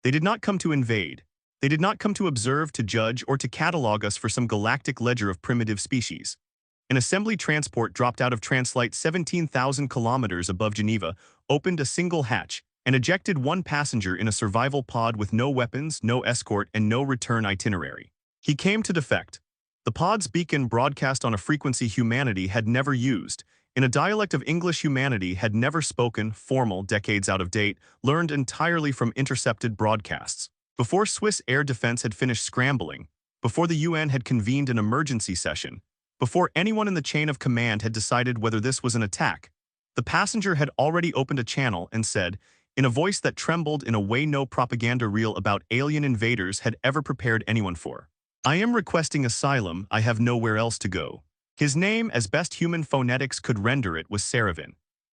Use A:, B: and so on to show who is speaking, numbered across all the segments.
A: They did not come to invade. They did not come to observe, to judge, or to catalog us for some galactic ledger of primitive species. An assembly transport dropped out of Translight 17,000 kilometers above Geneva, opened a single hatch, and ejected one passenger in a survival pod with no weapons, no escort, and no return itinerary. He came to defect. The pod's beacon broadcast on a frequency humanity had never used, in a dialect of English humanity had never spoken, formal, decades out of date, learned entirely from intercepted broadcasts. Before Swiss air defense had finished scrambling, before the UN had convened an emergency session, before anyone in the chain of command had decided whether this was an attack, the passenger had already opened a channel and said, in a voice that trembled in a way no propaganda reel about alien invaders had ever prepared anyone for, "I am requesting asylum, I have nowhere else to go." His name, as best human phonetics could render it, was Saravin.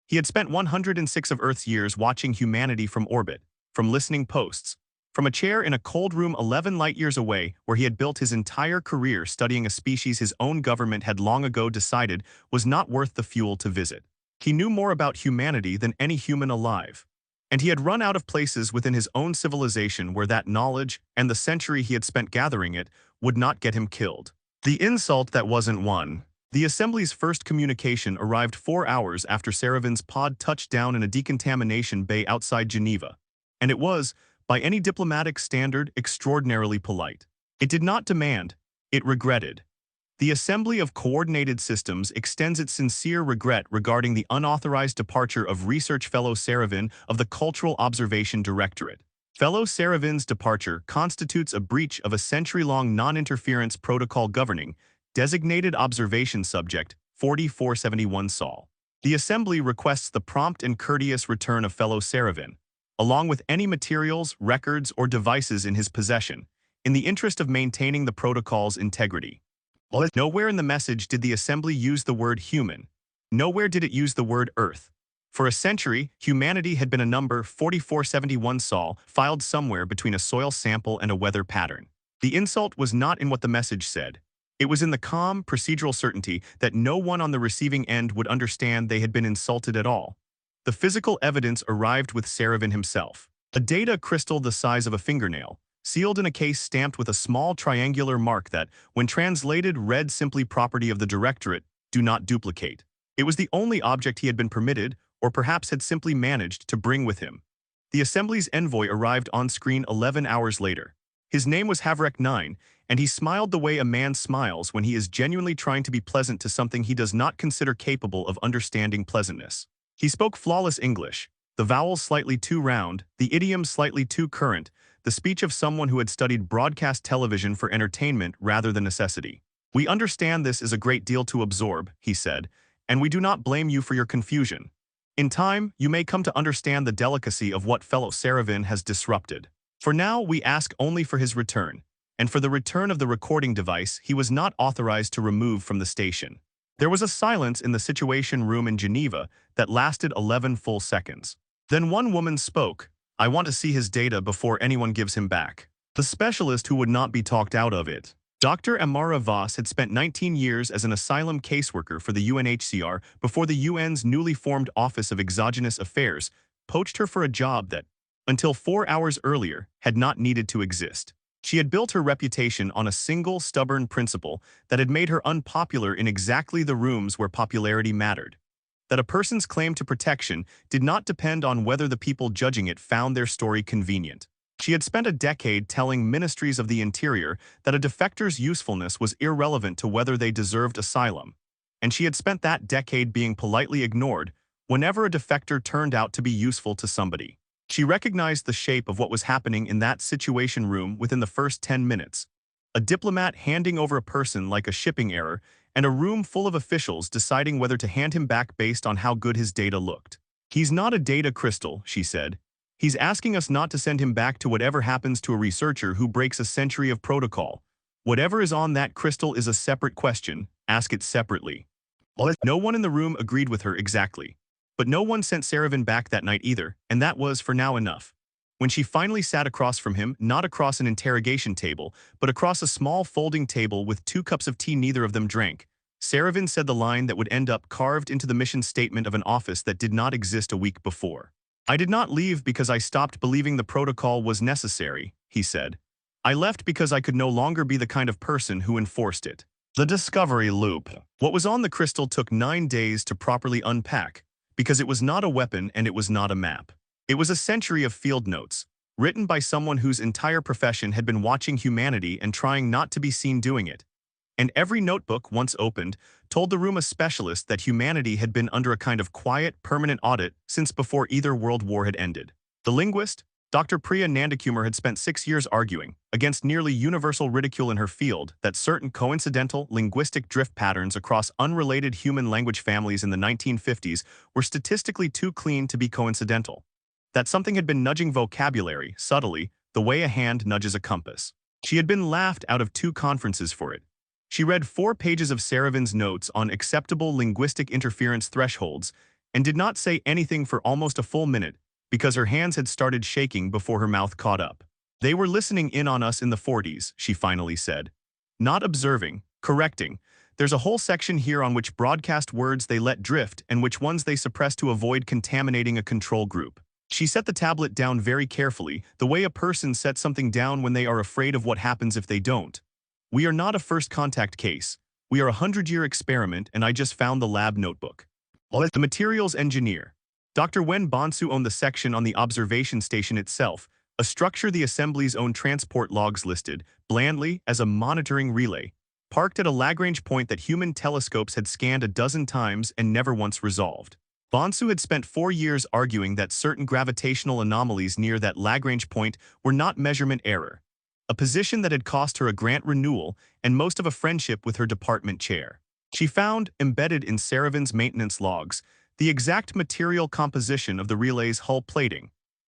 A: He had spent 106 of Earth's years watching humanity from orbit, from listening posts, from a chair in a cold room 11 light-years away where he had built his entire career studying a species his own government had long ago decided was not worth the fuel to visit. He knew more about humanity than any human alive. And he had run out of places within his own civilization where that knowledge, and the century he had spent gathering it, would not get him killed. The insult that wasn't won. The assembly's first communication arrived 4 hours after Saravin's pod touched down in a decontamination bay outside Geneva. And it was, by any diplomatic standard, extraordinarily polite. It did not demand, it regretted. The Assembly of Coordinated Systems extends its sincere regret regarding the unauthorized departure of research fellow Saravin of the Cultural Observation Directorate. Fellow Saravin's departure constitutes a breach of a century-long non-interference protocol governing Designated Observation Subject 4471 Sol. The Assembly requests the prompt and courteous return of fellow Saravin, along with any materials, records, or devices in his possession, in the interest of maintaining the protocol's integrity. Nowhere in the message did the Assembly use the word human. Nowhere did it use the word Earth. For a century, humanity had been a number 4471 Sol filed somewhere between a soil sample and a weather pattern. The insult was not in what the message said. It was in the calm, procedural certainty that no one on the receiving end would understand they had been insulted at all. The physical evidence arrived with Saravin himself. A data crystal the size of a fingernail, sealed in a case stamped with a small triangular mark that, when translated, read simply property of the Directorate, do not duplicate. It was the only object he had been permitted, or perhaps had simply managed, to bring with him. The Assembly's envoy arrived on screen 11 hours later. His name was Havrek 9, and he smiled the way a man smiles when he is genuinely trying to be pleasant to something he does not consider capable of understanding pleasantness. He spoke flawless English, the vowels slightly too round, the idiom slightly too current, the speech of someone who had studied broadcast television for entertainment rather than necessity. "We understand this is a great deal to absorb," he said, "and we do not blame you for your confusion. In time, you may come to understand the delicacy of what fellow Saravin has disrupted. For now, we ask only for his return, and for the return of the recording device he was not authorized to remove from the station." There was a silence in the Situation Room in Geneva that lasted 11 full seconds. Then one woman spoke. "I want to see his data before anyone gives him back." The specialist who would not be talked out of it. Dr. Amara Voss had spent 19 years as an asylum caseworker for the UNHCR before the UN's newly formed Office of Exogenous Affairs poached her for a job that, until 4 hours earlier, had not needed to exist. She had built her reputation on a single stubborn principle that had made her unpopular in exactly the rooms where popularity mattered. That a person's claim to protection did not depend on whether the people judging it found their story convenient. She had spent a decade telling ministries of the interior that a defector's usefulness was irrelevant to whether they deserved asylum, and she had spent that decade being politely ignored whenever a defector turned out to be useful to somebody. She recognized the shape of what was happening in that Situation Room within the first 10 minutes. A diplomat handing over a person like a shipping error, and a room full of officials deciding whether to hand him back based on how good his data looked. "He's not a data crystal," she said. "He's asking us not to send him back to whatever happens to a researcher who breaks a century of protocol. Whatever is on that crystal is a separate question. Ask it separately." No one in the room agreed with her exactly. But no one sent Saravin back that night either, and that was, for now, enough. When she finally sat across from him, not across an interrogation table, but across a small folding table with 2 cups of tea neither of them drank, Saravin said the line that would end up carved into the mission statement of an office that did not exist a week before. I did not leave because I stopped believing the protocol was necessary, he said. I left because I could no longer be the kind of person who enforced it. The discovery loop. What was on the crystal took 9 days to properly unpack, because it was not a weapon and it was not a map. It was a century of field notes, written by someone whose entire profession had been watching humanity and trying not to be seen doing it. And every notebook, once opened, told the room a specialist that humanity had been under a kind of quiet, permanent audit since before either world war had ended. The linguist, Dr. Priya Nandakumar, had spent 6 years arguing, against nearly universal ridicule in her field, that certain coincidental linguistic drift patterns across unrelated human language families in the 1950s were statistically too clean to be coincidental. That something had been nudging vocabulary, subtly, the way a hand nudges a compass. She had been laughed out of 2 conferences for it. She read 4 pages of Saravin's notes on acceptable linguistic interference thresholds and did not say anything for almost a full minute because her hands had started shaking before her mouth caught up. They were listening in on us in the 40s, she finally said. Not observing, correcting. There's a whole section here on which broadcast words they let drift and which ones they suppress to avoid contaminating a control group. She set the tablet down very carefully, the way a person sets something down when they are afraid of what happens if they don't. We are not a first contact case. We are a 100-year experiment, and I just found the lab notebook. The materials engineer. Dr. Wen Bonsu owned the section on the observation station itself, a structure the assembly's own transport logs listed, blandly, as a monitoring relay, parked at a Lagrange point that human telescopes had scanned a dozen times and never once resolved. Bonsu had spent 4 years arguing that certain gravitational anomalies near that Lagrange point were not measurement error, a position that had cost her a grant renewal and most of a friendship with her department chair. She found, embedded in Saravin's maintenance logs, the exact material composition of the relay's hull plating,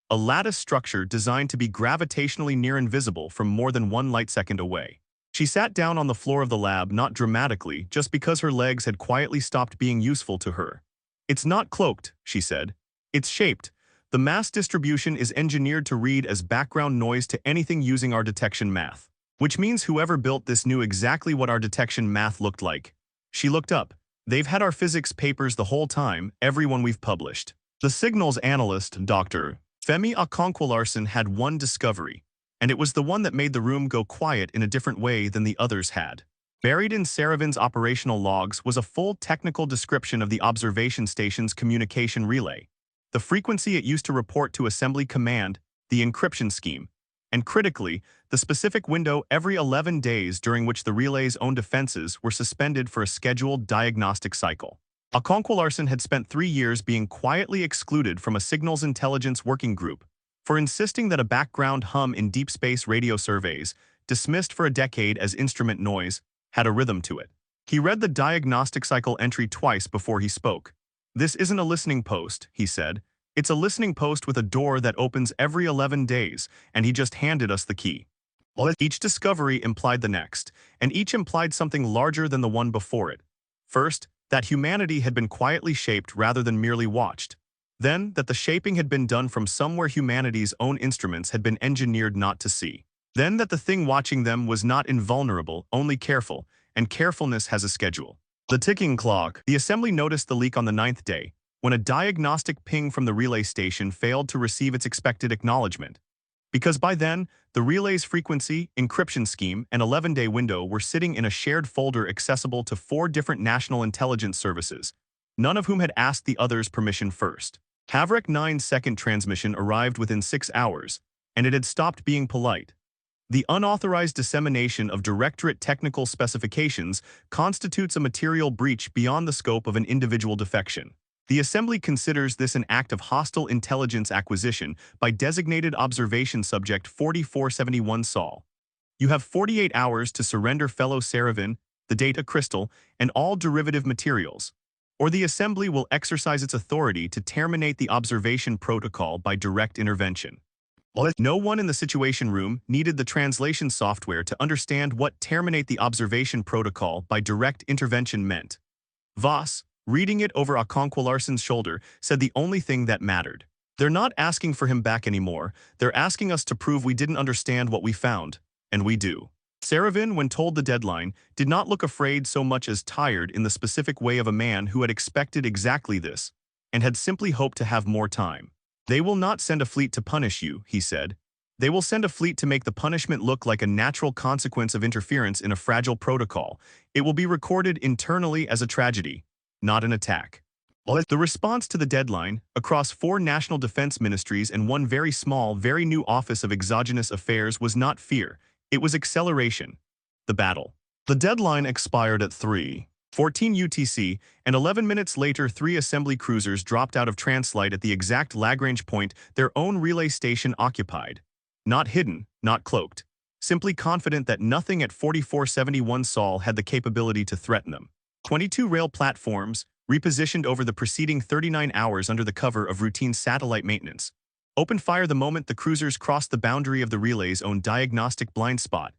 A: a lattice structure designed to be gravitationally near invisible from more than 1 light-second away. She sat down on the floor of the lab not dramatically, just because her legs had quietly stopped being useful to her. It's not cloaked, she said. It's shaped. The mass distribution is engineered to read as background noise to anything using our detection math. Which means whoever built this knew exactly what our detection math looked like. She looked up. They've had our physics papers the whole time, everyone we've published. The signals analyst, Dr. Femi Okonkwo-Larsen, had one discovery, and it was the one that made the room go quiet in a different way than the others had. Buried in Saravin's operational logs was a full technical description of the observation station's communication relay, the frequency it used to report to assembly command, the encryption scheme, and critically, the specific window every 11 days during which the relay's own defenses were suspended for a scheduled diagnostic cycle. Okonkwo-Larsen had spent 3 years being quietly excluded from a signals intelligence working group for insisting that a background hum in deep space radio surveys, dismissed for a decade as instrument noise, had a rhythm to it. He read the diagnostic cycle entry twice before he spoke. This isn't a listening post, he said. It's a listening post with a door that opens every 11 days, and he just handed us the key. Each discovery implied the next, and each implied something larger than the one before it. First, that humanity had been quietly shaped rather than merely watched. Then, that the shaping had been done from somewhere humanity's own instruments had been engineered not to see. Then that the thing watching them was not invulnerable, only careful, and carefulness has a schedule. The ticking clock. The assembly noticed the leak on the 9th day, when a diagnostic ping from the relay station failed to receive its expected acknowledgement. Because by then, the relay's frequency, encryption scheme, and 11-day window were sitting in a shared folder accessible to 4 different national intelligence services, none of whom had asked the others permission first. Havrek 9's second transmission arrived within 6 hours, and it had stopped being polite. The unauthorized dissemination of directorate technical specifications constitutes a material breach beyond the scope of an individual defection. The Assembly considers this an act of hostile intelligence acquisition by designated observation subject 4471 Sol. You have 48 hours to surrender fellow Saravin, the data crystal, and all derivative materials, or the Assembly will exercise its authority to terminate the observation protocol by direct intervention. No one in the Situation Room needed the translation software to understand what terminate the observation protocol by direct intervention meant. Voss, reading it over Okonkwo-Larsen's shoulder, said the only thing that mattered. They're not asking for him back anymore, they're asking us to prove we didn't understand what we found, and we do. Saravin, when told the deadline, did not look afraid so much as tired in the specific way of a man who had expected exactly this, and had simply hoped to have more time. They will not send a fleet to punish you, he said. They will send a fleet to make the punishment look like a natural consequence of interference in a fragile protocol. It will be recorded internally as a tragedy, not an attack. The response to the deadline, across 4 national defense ministries and one very small, very new Office of Exogenous Affairs, was not fear. It was acceleration. The battle. The deadline expired at 3:14 UTC, and 11 minutes later 3 assembly cruisers dropped out of translite at the exact Lagrange point their own relay station occupied. Not hidden, not cloaked. Simply confident that nothing at 4471 Sol had the capability to threaten them. 22 rail platforms, repositioned over the preceding 39 hours under the cover of routine satellite maintenance, opened fire the moment the cruisers crossed the boundary of the relay's own diagnostic blind spot.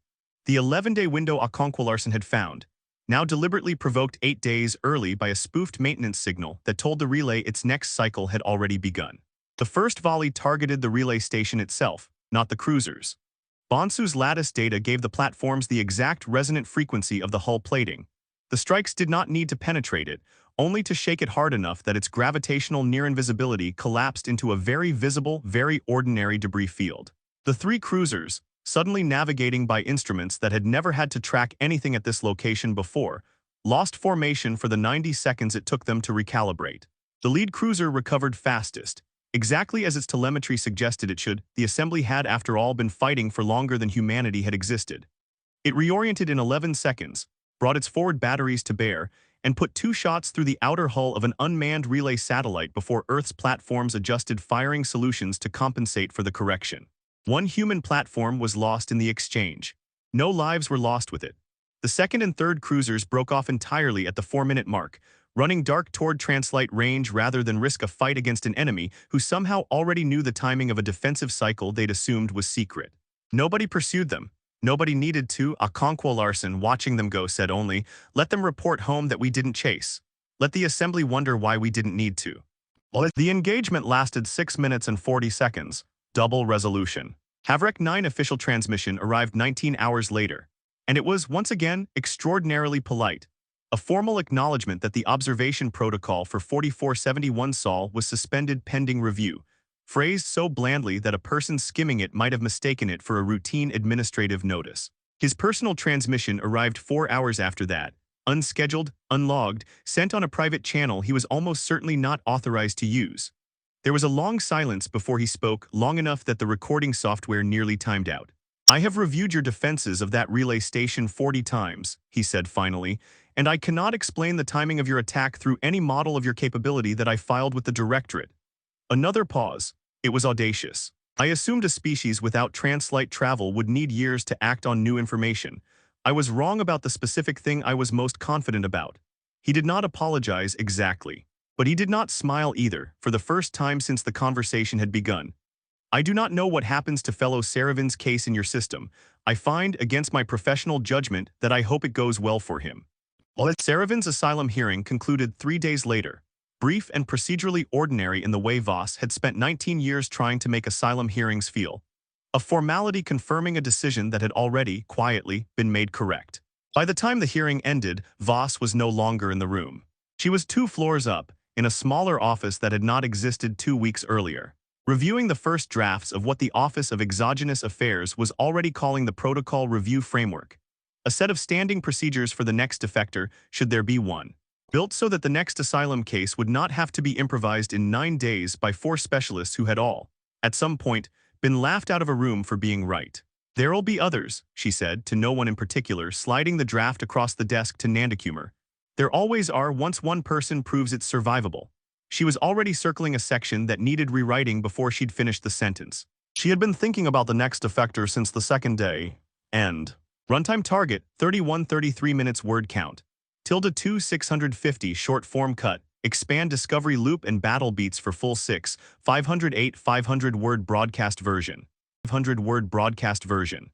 A: The 11-day window Okonkwo-Larsen had found, now deliberately provoked 8 days early by a spoofed maintenance signal that told the relay its next cycle had already begun. The first volley targeted the relay station itself, not the cruisers. Bonsu's lattice data gave the platforms the exact resonant frequency of the hull plating. The strikes did not need to penetrate it, only to shake it hard enough that its gravitational near-invisibility collapsed into a very visible, very ordinary debris field. The 3 cruisers, suddenly navigating by instruments that had never had to track anything at this location before, lost formation for the 90 seconds it took them to recalibrate. The lead cruiser recovered fastest. Exactly as its telemetry suggested it should, the assembly had, after all, been fighting for longer than humanity had existed. It reoriented in 11 seconds, brought its forward batteries to bear, and put 2 shots through the outer hull of an unmanned relay satellite before Earth's platforms adjusted firing solutions to compensate for the correction. 1 human platform was lost in the exchange. No lives were lost with it. The second and third cruisers broke off entirely at the 4-minute mark, running dark toward translite range rather than risk a fight against an enemy who somehow already knew the timing of a defensive cycle they'd assumed was secret. Nobody pursued them. Nobody needed to. Okonkwo-Larsen, watching them go, said only, "Let them report home that we didn't chase. Let the assembly wonder why we didn't need to." The engagement lasted 6 minutes and 40 seconds. Double resolution. Havrek 9 official transmission arrived 19 hours later, and it was, once again, extraordinarily polite. A formal acknowledgement that the observation protocol for 4471 Sol was suspended pending review, phrased so blandly that a person skimming it might have mistaken it for a routine administrative notice. His personal transmission arrived 4 hours after that, unscheduled, unlogged, sent on a private channel he was almost certainly not authorized to use. There was a long silence before he spoke, long enough that the recording software nearly timed out. "I have reviewed your defenses of that relay station 40 times, he said finally, "and I cannot explain the timing of your attack through any model of your capability that I filed with the Directorate." Another pause. It was audacious. "I assumed a species without translite travel would need years to act on new information. I was wrong about the specific thing I was most confident about." He did not apologize exactly. But he did not smile either, for the first time since the conversation had begun. "I do not know what happens to fellow Saravin's case in your system. I find, against my professional judgment, that I hope it goes well for him." Saravin's asylum hearing concluded 3 days later. Brief and procedurally ordinary in the way Voss had spent 19 years trying to make asylum hearings feel. A formality confirming a decision that had already, quietly, been made correct. By the time the hearing ended, Voss was no longer in the room. She was 2 floors up, in a smaller office that had not existed 2 weeks earlier, reviewing the first drafts of what the Office of Exogenous Affairs was already calling the Protocol Review Framework, a set of standing procedures for the next defector, should there be one, built so that the next asylum case would not have to be improvised in 9 days by 4 specialists who had all, at some point, been laughed out of a room for being right. "There'll be others," she said, to no one in particular, sliding the draft across the desk to Nandakumar. "There always are once one person proves it's survivable." She was already circling a section that needed rewriting before she'd finished the sentence. She had been thinking about the next defector since the second day. End. Runtime target, 31-33 minutes word count. ~2 650 short form cut. Expand discovery loop and battle beats for full 6, 508 500 word broadcast version. 500 word broadcast version.